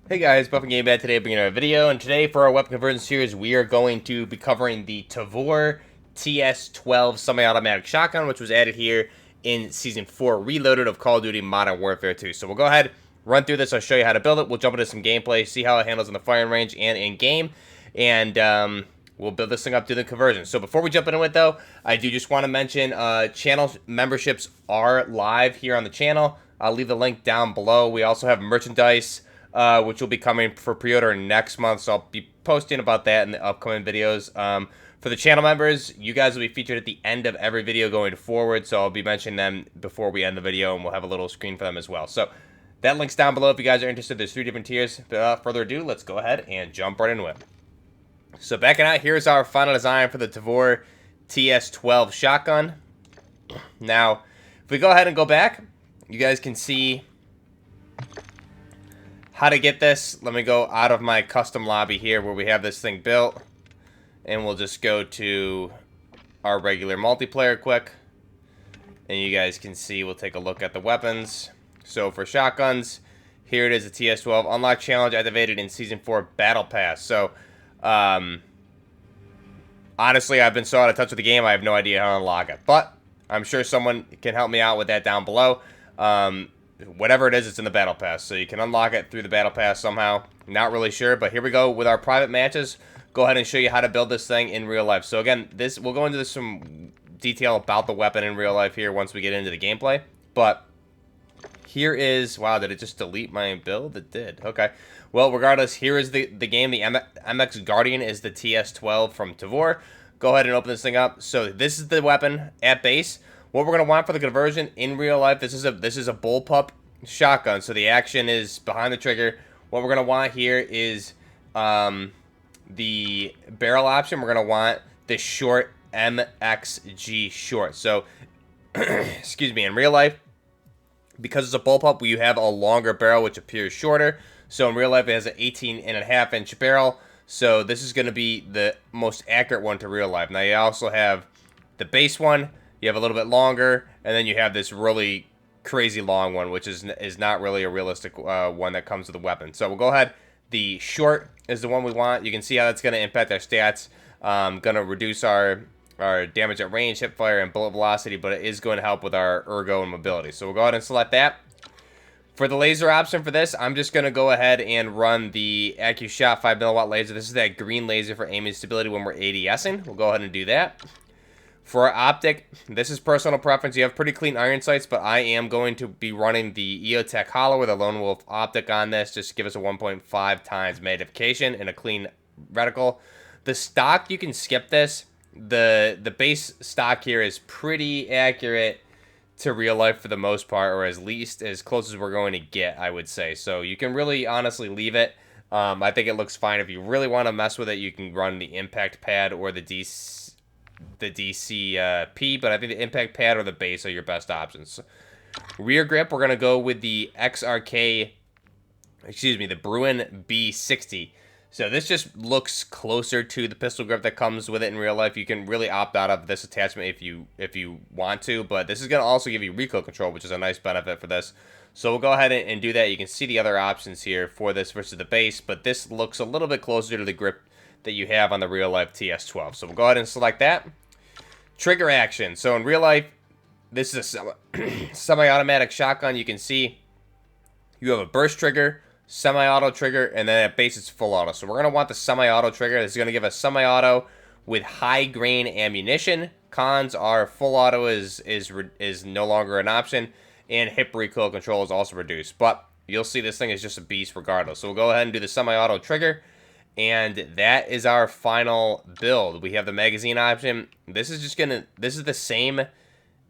Hey guys, Buff and Game Bad today bringing another video, and today for our weapon conversion series we are going to be covering the Tavor TS12 semi-automatic shotgun, which was added here in Season 4 Reloaded of Call of Duty Modern Warfare 2. So we'll go ahead, run through this, I'll show you how to build it, we'll jump into some gameplay, see how it handles in the firing range and in-game, and we'll build this thing up to the conversion. So before we jump into it though, I do just want to mention channel memberships are live here on the channel. I'll leave the link down below. We also have merchandise, which will be coming for pre-order next month, so I'll be posting about that in the upcoming videos. For the channel members, you guys will be featured at the end of every video going forward, so I'll be mentioning them before we end the video, and we'll have a little screen for them as well. So that link's down below if you guys are interested. There's 3 different tiers. Without further ado, let's go ahead and jump right into it. So backing out, here's our final design for the Tavor TS12 shotgun. Now, if we go ahead and go back, you guys can see how to get this. Let me go out of my custom lobby here where we have this thing built, and we'll just go to our regular multiplayer quick, and you guys can see we'll take a look at the weapons. So for shotguns, here it is, the TS12 unlock challenge activated in Season 4 Battle Pass. So honestly, I've been so out of touch with the game, I have no idea how to unlock it, but I'm sure someone can help me out with that down below. Whatever it is, it's in the Battle Pass, so you can unlock it through the Battle Pass somehow. Not really sure, but here we go with our private matches. Go ahead and show you how to build this thing in real life. So again, we'll go into some detail about the weapon in real life here once we get into the gameplay. But here is, wow, did it just delete my build? It did. Okay. Well, regardless, here is the game. The MX Guardian is the TS12 from Tavor. Go ahead and open this thing up. So this is the weapon at base. What we're going to want for the conversion in real life, this is a bullpup shotgun, so the action is behind the trigger. What we're going to want here is the barrel option. We're going to want the short MXG short. So, excuse me, in real life, because it's a bullpup, you have a longer barrel which appears shorter. So in real life, it has an 18.5-inch barrel. So this is going to be the most accurate one to real life. Now you also have the base one. You have a little bit longer, and then you have this really crazy long one, which is not really a realistic one that comes with the weapon. So we'll go ahead. The short is the one we want. You can see how that's going to impact our stats. Going to reduce our damage at range, hip fire, and bullet velocity, but it is going to help with our ergo and mobility. So we'll go ahead and select that. For the laser option for this, I'm just going to go ahead and run the AccuShot 5mW laser. This is that green laser for aiming stability when we're ADSing. We'll go ahead and do that. For our optic, this is personal preference. You have pretty clean iron sights, but I am going to be running the EOTech Hollow with a Lone Wolf optic on this, just to give us a 1.5 times magnification and a clean reticle. The stock, you can skip this. The base stock here is pretty accurate to real life for the most part, or at least as close as we're going to get, I would say. So you can really honestly leave it. I think it looks fine. If you really want to mess with it, you can run the impact pad or the DCP, but I think the impact pad or the base are your best options. Rear grip, we're going to go with the XRK, the Bruin B60. So this just looks closer to the pistol grip that comes with it in real life. You can really opt out of this attachment if you want to, but this is going to also give you recoil control, which is a nice benefit for this. So we'll go ahead and do that. You can see the other options here for this versus the base, but this looks a little bit closer to the grip that you have on the real life TS12. So we'll go ahead and select that. Trigger action. So in real life, this is a semi-automatic shotgun. You can see you have a burst trigger, semi-auto trigger, and then at base it's full auto. So we're going to want the semi-auto trigger. This is going to give us semi-auto with high grain ammunition. Cons are full auto is no longer an option, and hip recoil control is also reduced. But you'll see this thing is just a beast regardless. So we'll go ahead and do the semi-auto trigger. And that is our final build. We have the magazine option. This is the same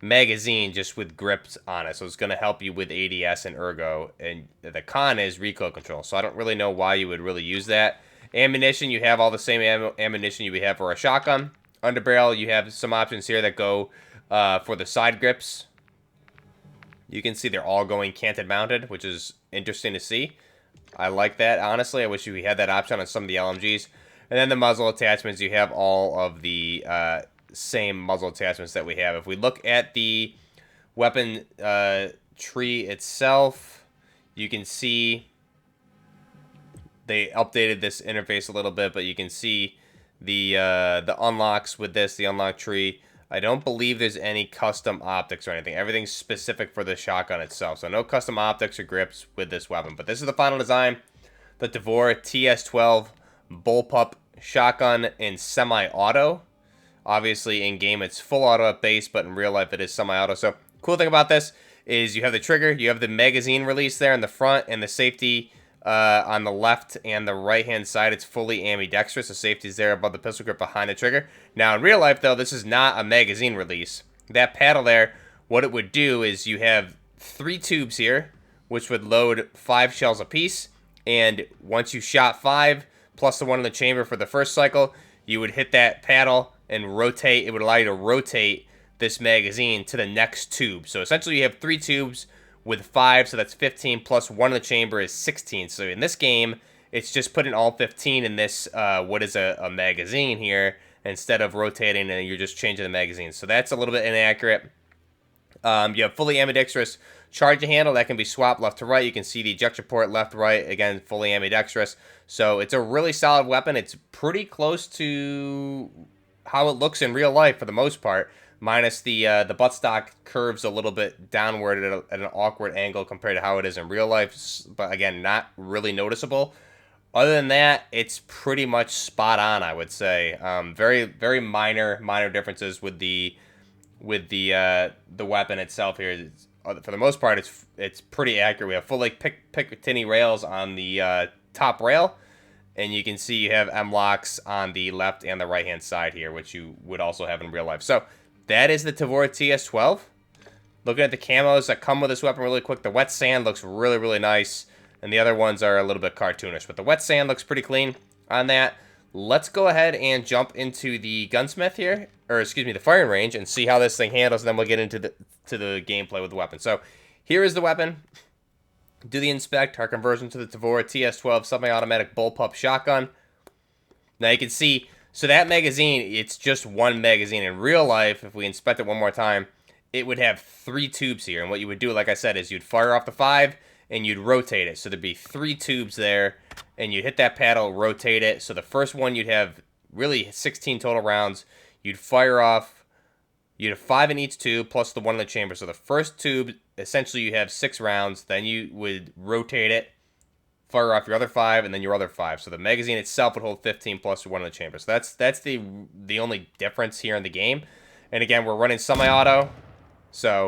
magazine just with grips on it. So it's going to help you with ADS and ergo. And the con is recoil control. So I don't really know why you would really use that. Ammunition, you have all the same ammunition you would have for a shotgun. Underbarrel, you have some options here that go for the side grips. You can see they're all going canted mounted, which is interesting to see. I like that, honestly. I wish we had that option on some of the LMGs. And then the muzzle attachments, you have all of the same muzzle attachments that we have. If we look at the weapon tree itself, you can see they updated this interface a little bit, but you can see the unlocks with this, the unlock tree. I don't believe there's any custom optics or anything. Everything's specific for the shotgun itself. So no custom optics or grips with this weapon. But this is the final design. The Tavor TS12 bullpup shotgun in semi-auto. Obviously, in game, it's full auto at base, but in real life, it is semi-auto. So, cool thing about this is you have the trigger, you have the magazine release there in the front, and the safety on the left and the right-hand side. It's fully ambidextrous. The safety is there above the pistol grip behind the trigger. Now, in real life, though, this is not a magazine release. That paddle there, what it would do is you have 3 tubes here, which would load 5 shells apiece. And once you shot 5, plus the one in the chamber for the first cycle, you would hit that paddle and rotate. It would allow you to rotate this magazine to the next tube. So essentially you have 3 tubes with 5, so that's 15, plus 1 in the chamber is 16. So in this game, it's just putting all 15 in this, what is a magazine here, instead of rotating and you're just changing the magazine. So that's a little bit inaccurate. You have fully ambidextrous charging handle that can be swapped left to right. You can see the ejection port left, right, again, fully ambidextrous. So it's a really solid weapon. It's pretty close to how it looks in real life for the most part, minus the buttstock curves a little bit downward at an awkward angle compared to how it is in real life, but again, not really noticeable. Other than that, it's pretty much spot on, I would say. Very, very minor differences with the weapon itself here. For the most part, it's pretty accurate. We have full like Picatinny rails on the top rail, and you can see you have M-locks on the left and the right-hand side here, which you would also have in real life. So that is the Tavor TS12. Looking at the camos that come with this weapon really quick, the wet sand looks really, really nice, and the other ones are a little bit cartoonish, but the wet sand looks pretty clean on that. Let's go ahead and jump into the gunsmith here, or excuse me, the firing range, and see how this thing handles, and then we'll get into the gameplay with the weapon. So here is the weapon. Do the inspect, our conversion to the Tavor TS12 semi-automatic bullpup shotgun. Now you can see, so that magazine, it's just one magazine. In real life, if we inspect it one more time, it would have 3 tubes here. And what you would do, like I said, is you'd fire off the 5 and you'd rotate it. So there'd be 3 tubes there, and you'd hit that paddle, rotate it. So the first one, you'd have really 16 total rounds. You'd fire off, you'd have 5 in each tube, plus the 1 in the chamber. So the first tube, essentially you have 6 rounds. Then you would rotate it, fire off your other 5, and then your other 5. So the magazine itself would hold 15 plus 1 in the chamber. So that's the only difference here in the game. And again, we're running semi-auto. So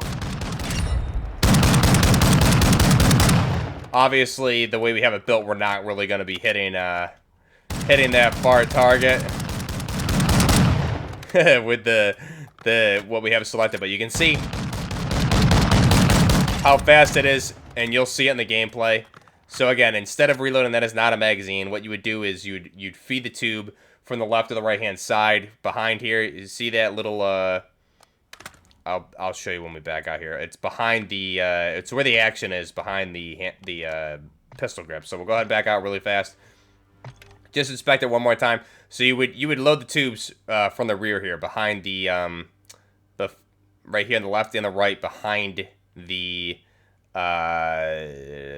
obviously, the way we have it built, we're not really going to be hitting that far target with the what we have selected. But you can see how fast it is, and you'll see it in the gameplay. So again, instead of reloading, that is not a magazine. What you would do is you'd feed the tube from the left to the right hand side behind here. You see that little I'll show you when we back out here. It's behind the it's where the action is, behind the pistol grip. So we'll go ahead and back out really fast. Just inspect it one more time. So you would load the tubes from the rear here, behind the right here on the left and the right, behind the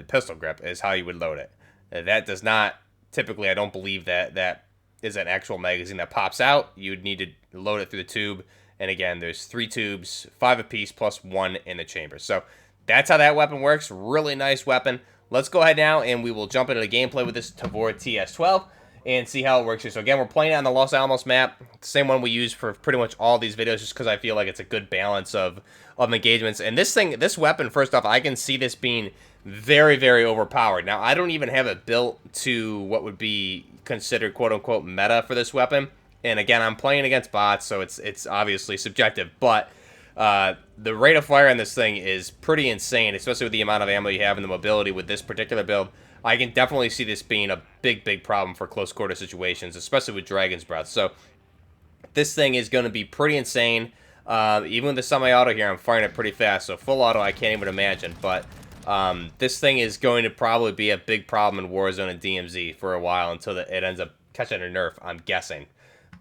pistol grip is how you would load it. That does not typically, I don't believe that is an actual magazine that pops out. You'd need to load it through the tube. And again, there's 3 tubes, 5 apiece, plus 1 in the chamber. So that's how that weapon works. Really nice weapon. Let's go ahead now, and we will jump into the gameplay with this Tavor TS12 and see how it works here. So again, we're playing on the Los Alamos map, the same one we use for pretty much all these videos, just because I feel like it's a good balance of engagements. And this weapon, first off, I can see this being very, very overpowered. Now, I don't even have it built to what would be considered quote-unquote meta for this weapon. And again, I'm playing against bots, so it's obviously subjective. But the rate of fire on this thing is pretty insane, especially with the amount of ammo you have and the mobility with this particular build. I can definitely see this being a big problem for close quarter situations, especially with Dragon's Breath. So this thing is going to be pretty insane. Even with the semi-auto here, I'm firing it pretty fast. So full auto, I can't even imagine. But this thing is going to probably be a big problem in Warzone and DMZ for a while until it ends up catching a nerf, I'm guessing.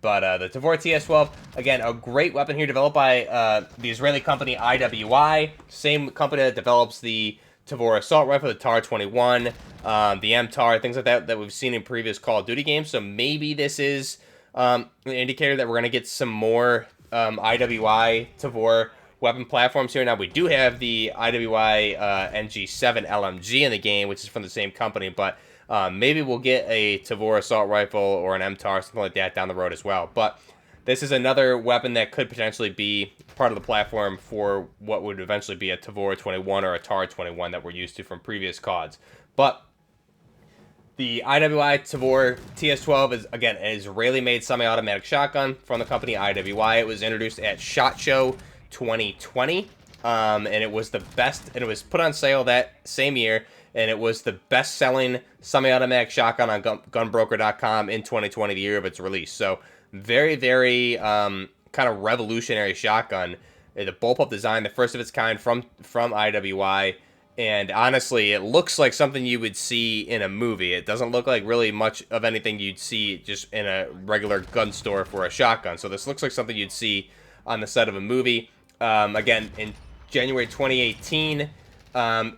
But the Tavor TS12, again, a great weapon here developed by the Israeli company IWI, same company that develops the Tavor assault rifle, the TAR 21. the MTAR, things like that we've seen in previous Call of Duty games. So maybe this is an indicator that we're going to get some more IWI Tavor weapon platforms here. Now, we do have the IWI NG7 LMG in the game, which is from the same company, but maybe we'll get a Tavor assault rifle or an MTAR, something like that down the road as well. But this is another weapon that could potentially be part of the platform for what would eventually be a Tavor 21 or a TAR 21 that we're used to from previous CODs. But the IWI Tavor TS12 is, again, an Israeli-made semi-automatic shotgun from the company IWI. It was introduced at SHOT Show 2020, and it was the best, and it was put on sale that same year, and it was the best-selling semi-automatic shotgun on gunbroker.com in 2020, the year of its release. So very, very kind of revolutionary shotgun. The bullpup design, the first of its kind from IWI. And honestly, it looks like something you would see in a movie. It doesn't look like really much of anything you'd see just in a regular gun store for a shotgun. So this looks like something you'd see on the set of a movie. Again, in January 2018,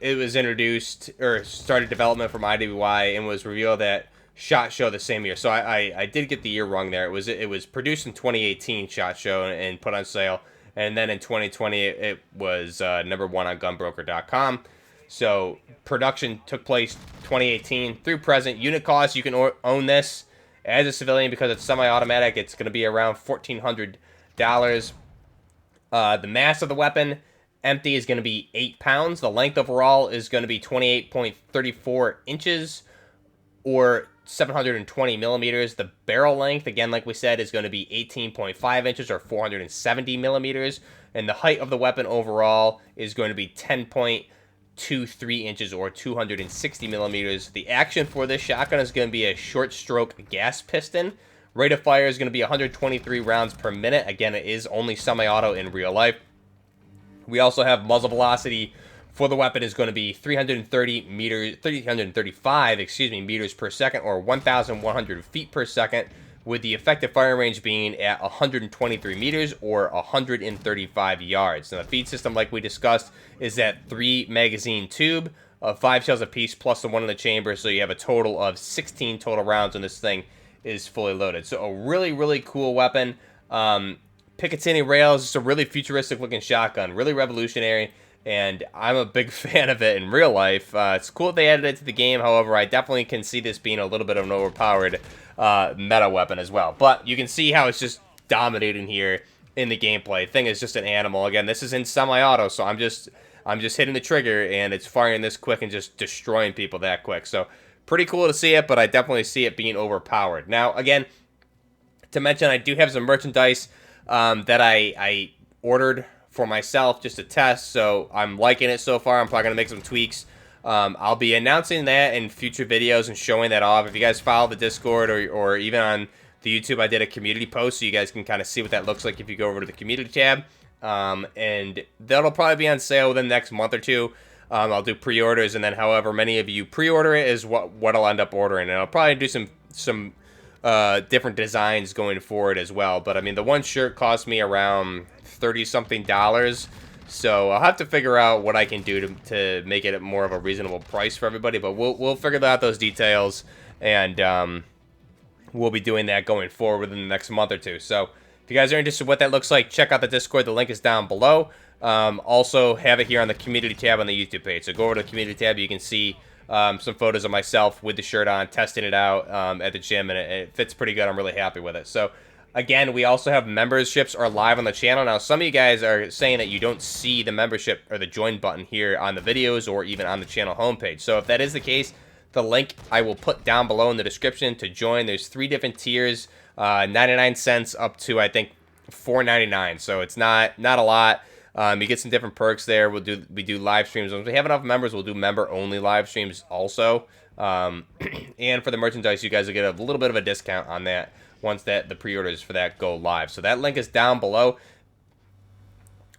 it was introduced, or started development from IWI, and was revealed at SHOT Show the same year. So I did get the year wrong there. It was produced in 2018 SHOT Show and put on sale. And then in 2020, it was #1 on gunbroker.com. So production took place 2018 through present. Unit cost, you can own this as a civilian because it's semi-automatic. It's going to be around $1,400. The mass of the weapon, empty, is going to be 8 pounds. The length overall is going to be 28.34 inches or 720 millimeters. The barrel length, again, like we said, is going to be 18.5 inches or 470 millimeters. And the height of the weapon overall is going to be 10.23 inches or 260 millimeters. The action for this shotgun is going to be a short stroke gas piston. Rate of fire is going to be 123 rounds per minute. Again, it is only semi-auto in real life. We also have muzzle velocity for the weapon is going to be 335 meters per second, or 1,100 feet per second, with the effective firing range being at 123 meters or 135 yards. Now, the feed system, like we discussed, is that 3 magazine tube of 5 shells apiece plus the one in the chamber, so you have a total of 16 total rounds when this thing is fully loaded. So a really, really cool weapon. Picatinny rails, it's a really futuristic looking shotgun, really revolutionary, and I'm a big fan of it in real life. It's cool that they added it to the game. However, I definitely can see this being a little bit of an overpowered meta weapon as well. But you can see how it's just dominating here in the gameplay. Thing is just an animal. Again, this is in semi-auto, so I'm just hitting the trigger, and it's firing this quick and just destroying people that quick. So pretty cool to see it, but I definitely see it being overpowered. Now, again, to mention, I do have some merchandise that I ordered for myself just to test, so I'm liking it so far. I'm probably going to make some tweaks. I'll be announcing that in future videos and showing that off. If you guys follow the Discord or even on the YouTube, I did a community post, so you guys can kind of see what that looks like if you go over to the community tab. And that'll probably be on sale within the next month or two. I'll do pre-orders, and then however many of you pre-order it is what I'll end up ordering. And I'll probably do some different designs going forward as well. But I mean, the one shirt cost me around $30-something, so I'll have to figure out what I can do to make it more of a reasonable price for everybody. But we'll figure out those details, and we'll be doing that going forward within the next month or two. So if you guys are interested in what that looks like, check out the Discord. The link is down below. Also have it here on the community tab on the YouTube page. So go over to the community tab. You can see some photos of myself with the shirt on, testing it out at the gym, and it fits pretty good. I'm really happy with it. So again, we also have memberships are live on the channel. Now, some of you guys are saying that you don't see the membership or the join button here on the videos or even on the channel homepage. So if that is the case, the link I will put down below in the description to join. There's 3 different tiers, 99 cents up to, I think, $4.99. So it's not a lot. You get some different perks there. We do live streams. Once we have enough members, we'll do member-only live streams also. And for the merchandise, you guys will get a little bit of a discount on that once the pre-orders for that go live. So that link is down below.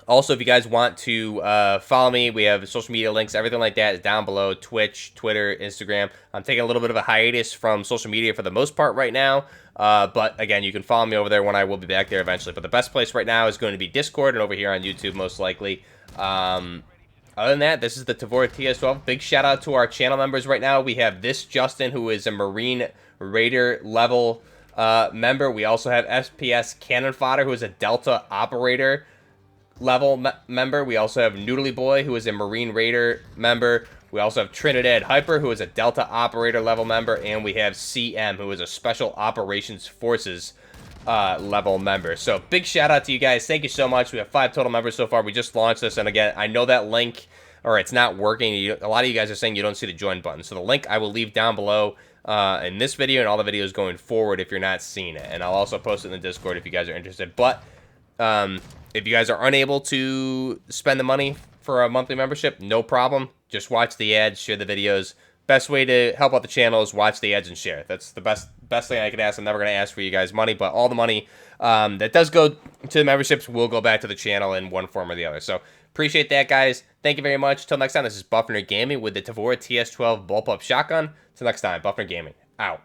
Also, if you guys want to follow me, we have social media links. Everything like that is down below. Twitch, Twitter, Instagram. I'm taking a little bit of a hiatus from social media for the most part right now. But again, you can follow me over there when I will be back there eventually. But the best place right now is going to be Discord and over here on YouTube most likely. Other than that, this is the Tavor TS12. Big shout out to our channel members right now. We have this Justin, who is a Marine Raider level member. We also have SPS Cannon Fodder, who is a Delta Operator level member. We also have Noodly Boy, who is a Marine Raider member. We also have Trinidad Hyper, who is a Delta Operator level member. And we have CM, who is a Special Operations Forces level member. So big shout out to you guys. Thank you so much. We have 5 total members so far. We just launched this, and again, I know that link, or it's not working. A lot of you guys are saying you don't see the join button. So the link I will leave down below in this video and all the videos going forward if you're not seeing it. And I'll also post it in the Discord if you guys are interested. But if you guys are unable to spend the money for a monthly membership, no problem. Just watch the ads, share the videos. Best way to help out the channel is watch the ads and share. That's the best thing I could ask. I'm never going to ask for you guys money, but all the money that does go to the memberships will go back to the channel in one form or the other. So appreciate that, guys. Thank you very much. Till next time, this is Buffner Gaming with the Tavor TS12 bullpup shotgun. Till next time, Buffner Gaming out.